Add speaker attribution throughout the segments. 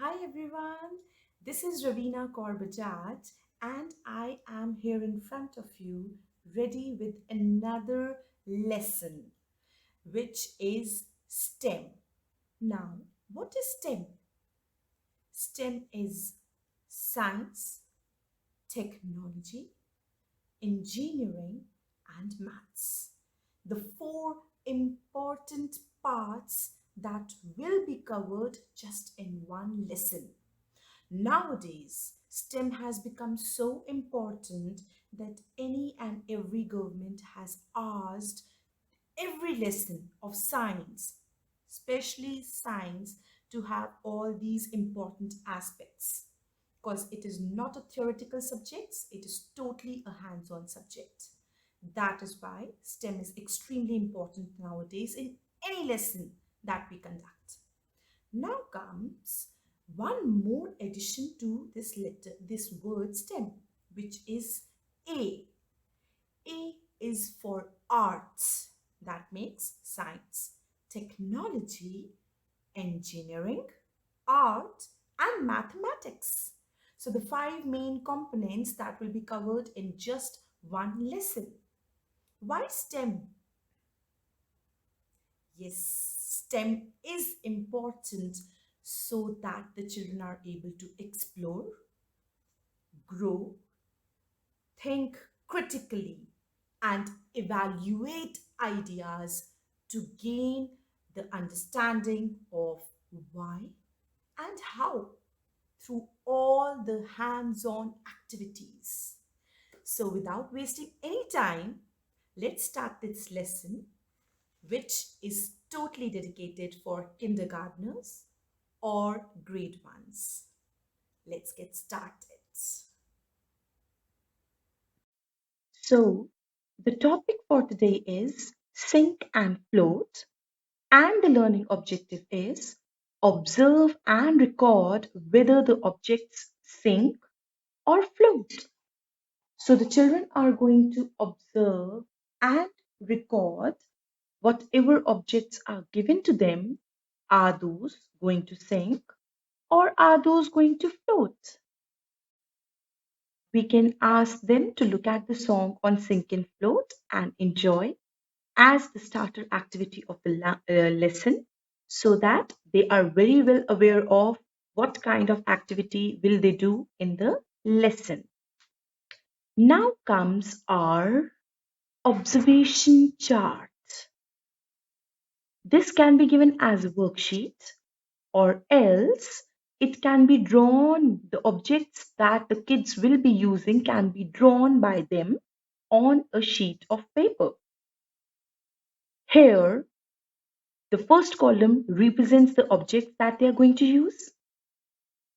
Speaker 1: Hi everyone, this is Ravina Korbajat and I am here in front of you ready with another lesson which is STEM. Now, what is STEM? STEM is science, technology, engineering, and maths. The four important parts that will be covered just in one lesson. Nowadays, STEM has become so important that any and every government has asked every lesson of science, especially science, to have all these important aspects because it is not a theoretical subject, it is totally a hands-on subject. That is why STEM is extremely important nowadays in any lesson that we conduct. Now comes one more addition to this letter, this word STEM, which is A. A is for arts, that makes science, technology, engineering, art, and mathematics. So the five main components that will be covered in just one lesson. Why STEM? Yes, STEM is important so that the children are able to explore, grow, think critically, and evaluate ideas to gain the understanding of why and how through all the hands on activities. So, without wasting any time, let's start this lesson, which is totally dedicated for kindergartners or grade ones. Let's get started.
Speaker 2: So, the topic for today is sink and float, and the learning objective is observe and record whether the objects sink or float. So, the children are going to observe and record whatever objects are given to them. Are those going to sink or are those going to float? We can ask them to look at the song on Sink and Float and enjoy as the starter activity of the lesson so that they are very well aware of what kind of activity will they do in the lesson. Now comes our observation chart. This can be given as a worksheet or else it can be drawn. The objects that the kids will be using can be drawn by them on a sheet of paper. Here, the first column represents the object that they are going to use.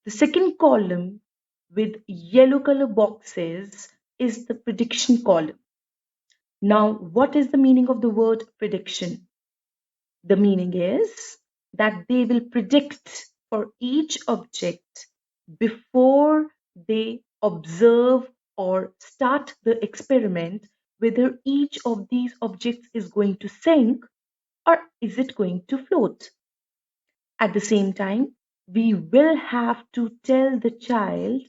Speaker 2: The second column with yellow color boxes is the prediction column. Now, what is the meaning of the word prediction? The meaning is that they will predict for each object before they observe or start the experiment whether each of these objects is going to sink or is it going to float. At the same time, we will have to tell the child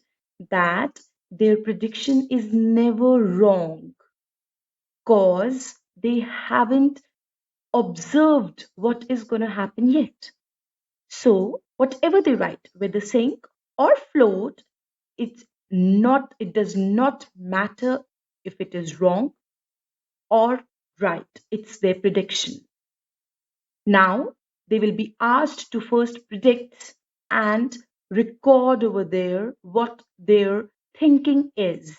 Speaker 2: that their prediction is never wrong because they haven't observed what is going to happen yet. So, whatever they write, whether sink or float, it does not matter if it is wrong or right. It's their prediction. Now, they will be asked to first predict and record over there what their thinking is.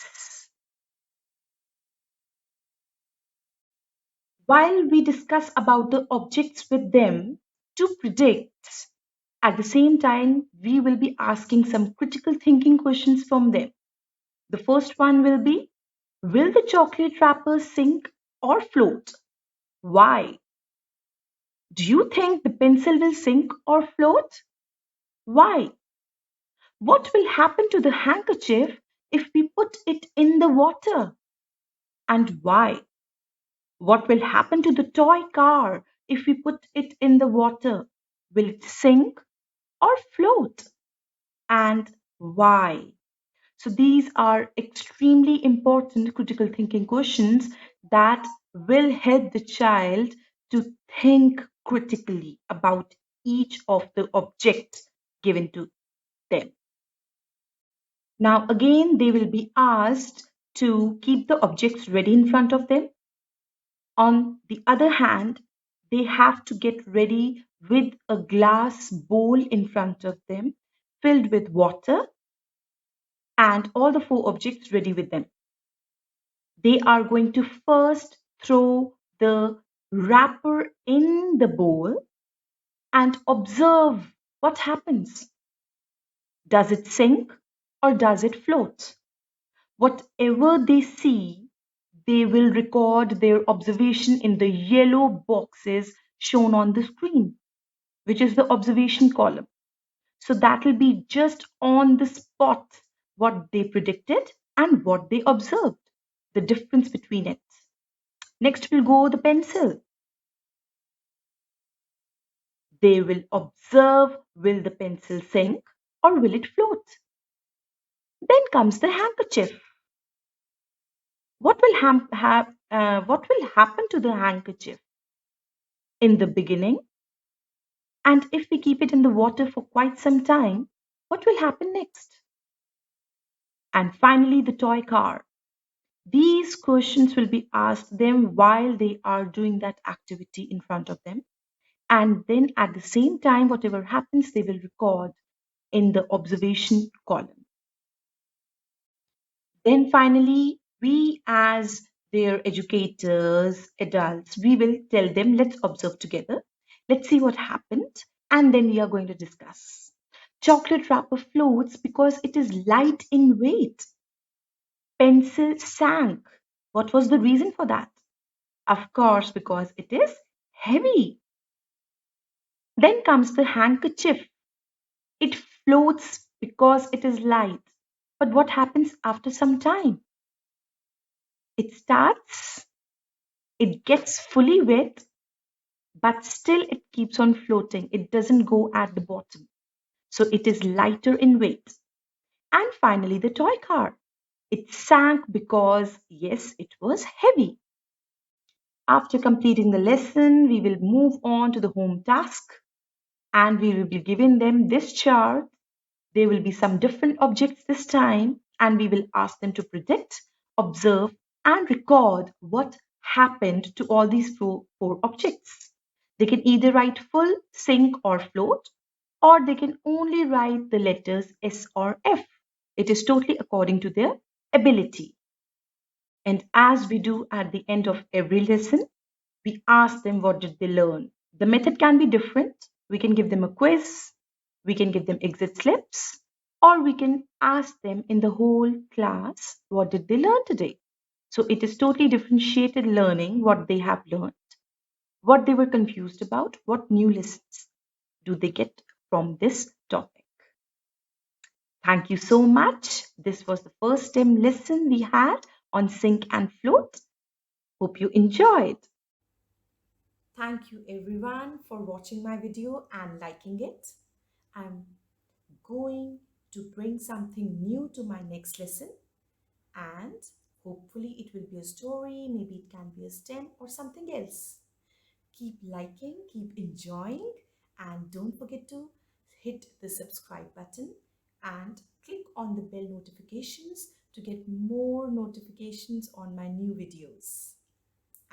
Speaker 2: While we discuss about the objects with them to predict, at the same time, we will be asking some critical thinking questions from them. The first one will be, will the chocolate wrapper sink or float? Why? Do you think the pencil will sink or float? Why? What will happen to the handkerchief if we put it in the water? And why? What will happen to the toy car if we put it in the water? Will it sink or float? and why? So these are extremely important critical thinking questions that will help the child to think critically about each of the objects given to them. Now, again, they will be asked to keep the objects ready in front of them. On the other hand, they have to get ready with a glass bowl in front of them filled with water and all the four objects ready with them. They are going to first throw the wrapper in the bowl and observe what happens. Does it sink or does it float? Whatever they see, they will record their observation in the yellow boxes shown on the screen, which is the observation column. So that will be just on the spot what they predicted and what they observed, the difference between it. Next will go the pencil. They will observe, will the pencil sink or will it float? Then comes the handkerchief. What will happen to the handkerchief in the beginning? And if we keep it in the water for quite some time, what will happen next? And finally, the toy car. These questions will be asked them while they are doing that activity in front of them. And then at the same time, whatever happens, they will record in the observation column. Then finally, we as their educators, adults, we will tell them, let's observe together. Let's see what happened. And then we are going to discuss. Chocolate wrapper floats because it is light in weight. Pencil sank. What was the reason for that? Of course, because it is heavy. Then comes the handkerchief. It floats because it is light. But what happens after some time? It starts, it gets fully wet, but still it keeps on floating. It doesn't go at the bottom. So it is lighter in weight. And finally, the toy car. It sank because, yes, it was heavy. After completing the lesson, we will move on to the home task and we will be giving them this chart. There will be some different objects this time, and we will ask them to predict, observe, and record what happened to all these four objects. They can either write full, sink, or float, or they can only write the letters S or F. It is totally according to their ability. And as we do at the end of every lesson, we ask them what did they learn. The method can be different. We can give them a quiz, we can give them exit slips, or we can ask them in the whole class what did they learn today. So it is totally differentiated learning what they have learned, what they were confused about, what new lessons do they get from this topic. Thank you so much. This was the first STEM lesson we had on sink and float. Hope you enjoyed.
Speaker 1: Thank you everyone for watching my video and liking it. I'm going to bring something new to my next lesson, and hopefully it will be a story, maybe it can be a STEM or something else. Keep liking, keep enjoying, and don't forget to hit the subscribe button and click on the bell notifications to get more notifications on my new videos.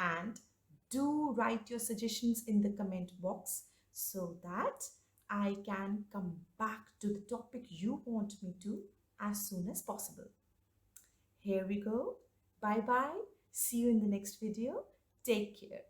Speaker 1: And do write your suggestions in the comment box so that I can come back to the topic you want me to as soon as possible. Here we go. Bye bye. See you in the next video. Take care.